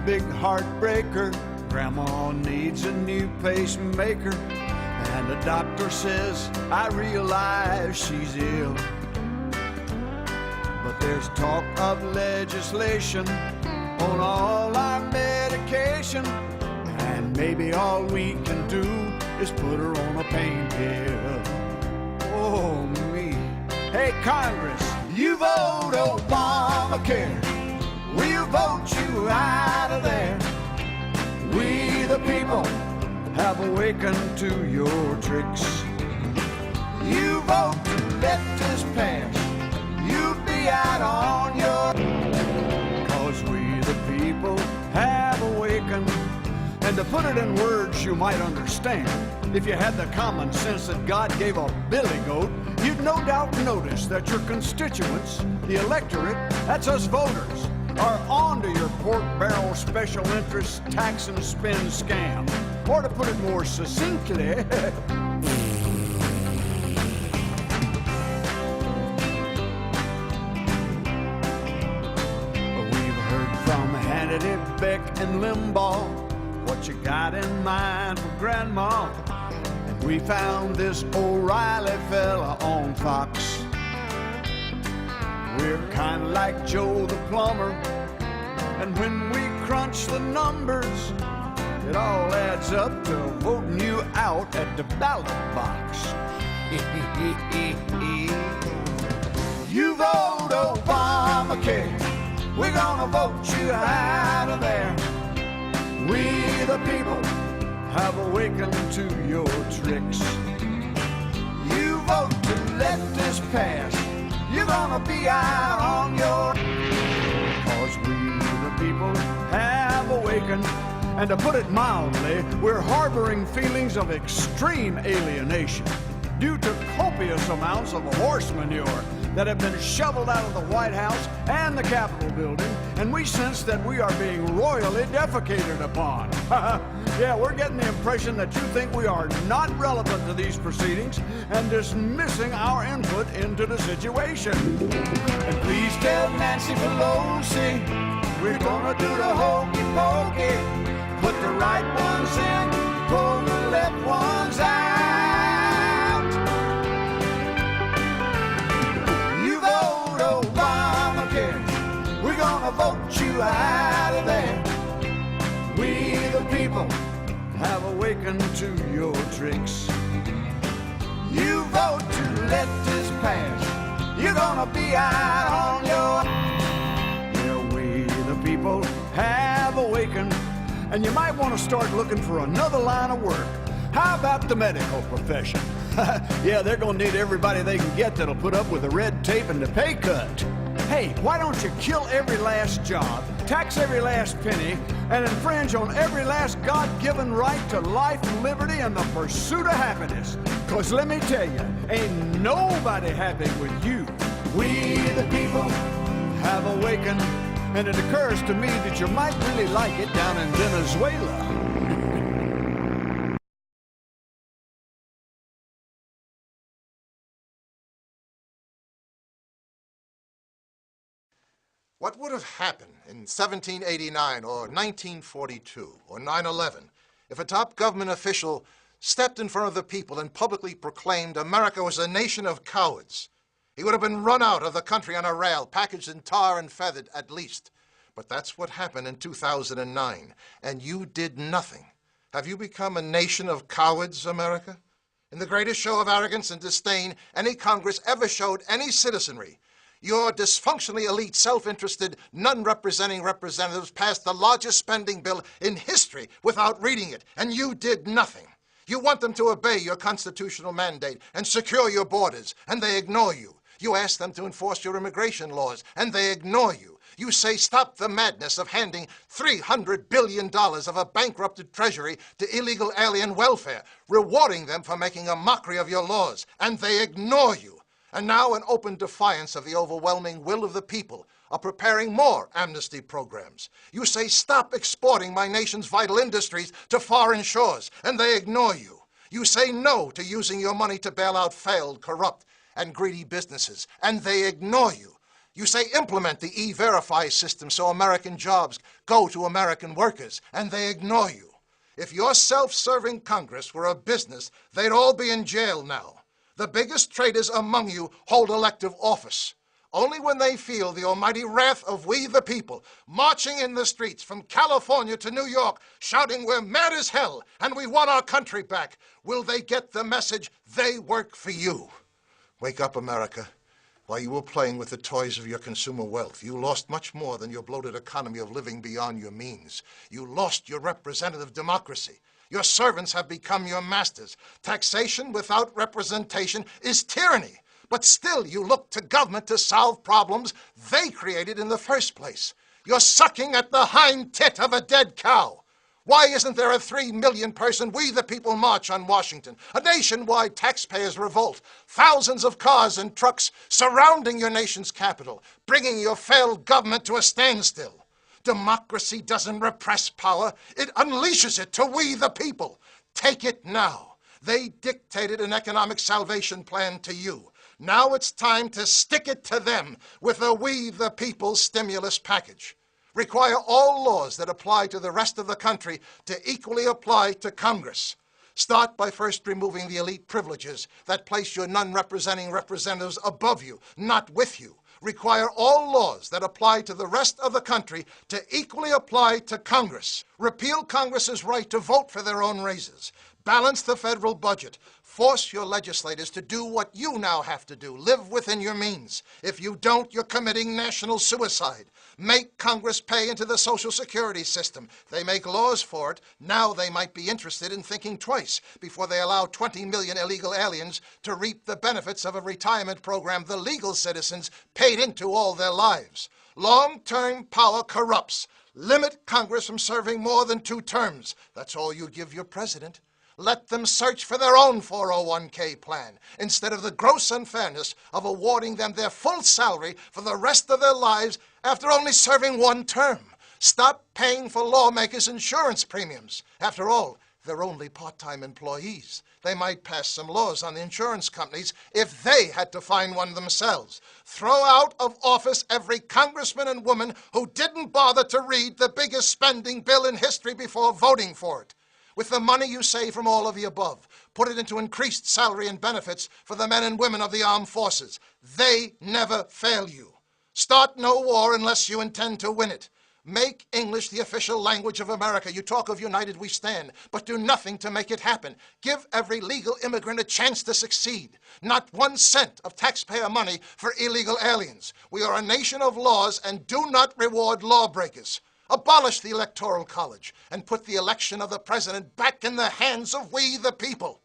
big heartbreaker. Grandma needs a new pacemaker, and the doctor says, I realize she's ill. But there's talk of legislation on all our medication, and maybe all we can do is put her on a pain pill. Oh, me. Hey, Congress, you vote Obamacare. We'll vote you out of there. We the people have awakened to your tricks. You vote to let this pass. You'll be out on your... 'Cause we the people have awakened. And to put it in words you might understand, if you had the common sense that God gave a billy goat, you'd no doubt notice that your constituents, the electorate, that's us voters, are onto your pork barrel special interest tax and spend scam. Or to put it more succinctly, we've heard from Hannity, Beck, and Limbaugh what you got in mind for Grandma. And we found this O'Reilly fella on Fox. We're kind of like Joe the plumber, and when we crunch the numbers, it all adds up to voting you out at the ballot box. You vote Obamacare, we're gonna vote you out of there. We the people have awakened to your tricks. You vote to let this pass, you're gonna be out on your... 'Cause we the people have awakened. And to put it mildly, we're harboring feelings of extreme alienation due to copious amounts of horse manure that have been shoveled out of the White House and the Capitol building, and we sense that we are being royally defecated upon. Yeah, we're getting the impression that you think we are not relevant to these proceedings and dismissing our input into the situation. And please tell Nancy Pelosi we're gonna do the hokey pokey. Put the right ones in, pull the left ones out. You vote Obamacare, we're gonna vote you out of there. We the people have awakened to your tricks. You vote to let this pass, you're gonna be out on your... Yeah, we the people have awakened. And you might want to start looking for another line of work. How about the medical profession? Yeah, they're going to need everybody they can get that'll put up with the red tape and the pay cut. Hey, why don't you kill every last job, tax every last penny, and infringe on every last God-given right to life and liberty and the pursuit of happiness? 'Cause let me tell you, ain't nobody happy with you. We the people have awakened. And it occurs to me that you might really like it down in Venezuela. What would have happened in 1789 or 1942 or 9/11 if a top government official stepped in front of the people and publicly proclaimed America was a nation of cowards? He would have been run out of the country on a rail, packaged in tar and feathered at least. But that's what happened in 2009, and you did nothing. Have you become a nation of cowards, America? In the greatest show of arrogance and disdain any Congress ever showed any citizenry, your dysfunctionally elite, self-interested, none-representing representatives passed the largest spending bill in history without reading it, and you did nothing. You want them to obey your constitutional mandate and secure your borders, and they ignore you. You ask them to enforce your immigration laws, and they ignore you. You say stop the madness of handing $300 billion of a bankrupted treasury to illegal alien welfare, rewarding them for making a mockery of your laws, and they ignore you. And now, in open defiance of the overwhelming will of the people, are preparing more amnesty programs. You say stop exporting my nation's vital industries to foreign shores, and they ignore you. You say no to using your money to bail out failed, corrupt, and greedy businesses, and they ignore you. You say implement the E-Verify system so American jobs go to American workers, and they ignore you. If your self-serving Congress were a business, they'd all be in jail now. The biggest traitors among you hold elective office. Only when they feel the almighty wrath of we the people, marching in the streets from California to New York, shouting we're mad as hell and we want our country back, will they get the message they work for you. Wake up, America. While you were playing with the toys of your consumer wealth, you lost much more than your bloated economy of living beyond your means. You lost your representative democracy. Your servants have become your masters. Taxation without representation is tyranny. But still you look to government to solve problems they created in the first place. You're sucking at the hind tit of a dead cow. Why isn't there a 3 million person We the People march on Washington? A nationwide taxpayers' revolt. Thousands of cars and trucks surrounding your nation's capital, bringing your failed government to a standstill. Democracy doesn't repress power. It unleashes it to we the people. Take it now. They dictated an economic salvation plan to you. Now it's time to stick it to them with a we the people stimulus package. Require all laws that apply to the rest of the country to equally apply to Congress. Start by first removing the elite privileges that place your non-representing representatives above you, not with you. Require all laws that apply to the rest of the country to equally apply to Congress. Repeal Congress's right to vote for their own raises. Balance the federal budget. Force your legislators to do what you now have to do. Live within your means. If you don't, you're committing national suicide. Make Congress pay into the Social Security system. They make laws for it. Now they might be interested in thinking twice before they allow 20 million illegal aliens to reap the benefits of a retirement program the legal citizens paid into all their lives. Long-term power corrupts. Limit Congress from serving more than 2 terms. That's all you give your president. Let them search for their own 401k plan, instead of the gross unfairness of awarding them their full salary for the rest of their lives after only serving 1 term. Stop paying for lawmakers' insurance premiums. After all, they're only part-time employees. They might pass some laws on the insurance companies if they had to find one themselves. Throw out of office every congressman and woman who didn't bother to read the biggest spending bill in history before voting for it. With the money you save from all of the above, put it into increased salary and benefits for the men and women of the armed forces. They never fail you. Start no war unless you intend to win it. Make English the official language of America. You talk of united we stand, but do nothing to make it happen. Give every legal immigrant a chance to succeed. Not 1 cent of taxpayer money for illegal aliens. We are a nation of laws and do not reward lawbreakers. Abolish the Electoral College and put the election of the president back in the hands of we the people.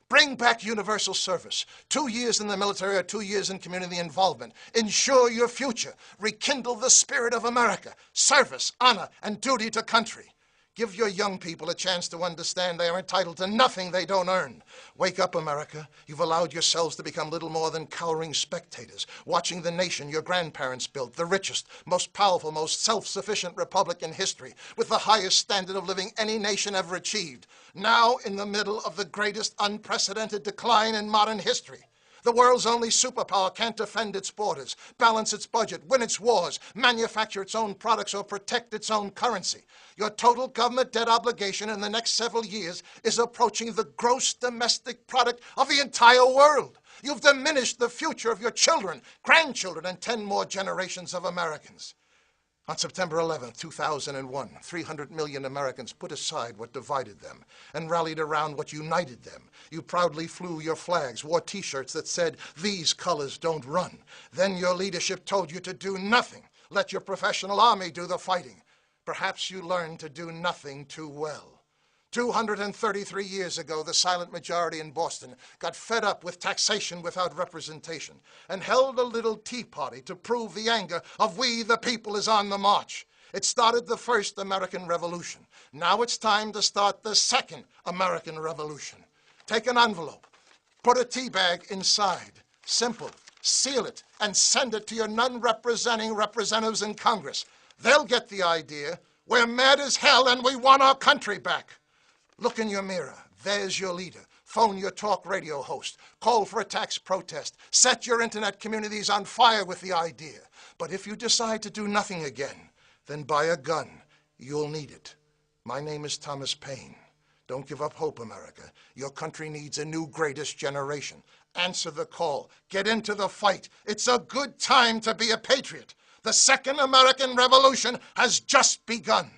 Bring back universal service. 2 years in the military or 2 years in community involvement. Ensure your future. Rekindle the spirit of America. Service, honor, and duty to country. Give your young people a chance to understand they are entitled to nothing they don't earn. Wake up, America. You've allowed yourselves to become little more than cowering spectators, watching the nation your grandparents built, the richest, most powerful, most self-sufficient republic in history, with the highest standard of living any nation ever achieved, now in the middle of the greatest unprecedented decline in modern history. The world's only superpower can't defend its borders, balance its budget, win its wars, manufacture its own products, or protect its own currency. Your total government debt obligation in the next several years is approaching the gross domestic product of the entire world. You've diminished the future of your children, grandchildren, and 10 more generations of Americans. On September 11, 2001, 300 million Americans put aside what divided them and rallied around what united them. You proudly flew your flags, wore T-shirts that said, "These colors don't run." Then your leadership told you to do nothing. Let your professional army do the fighting. Perhaps you learned to do nothing too well. 233 years ago, the silent majority in Boston got fed up with taxation without representation and held a little tea party to prove the anger of we the people is on the march. It started the first American Revolution. Now it's time to start the second American Revolution. Take an envelope, put a tea bag inside. Simple. Seal it and send it to your non-representing representatives in Congress. They'll get the idea. We're mad as hell and we want our country back. Look in your mirror. There's your leader. Phone your talk radio host. Call for a tax protest. Set your internet communities on fire with the idea. But if you decide to do nothing again, then buy a gun. You'll need it. My name is Thomas Paine. Don't give up hope, America. Your country needs a new greatest generation. Answer the call. Get into the fight. It's a good time to be a patriot. The Second American Revolution has just begun.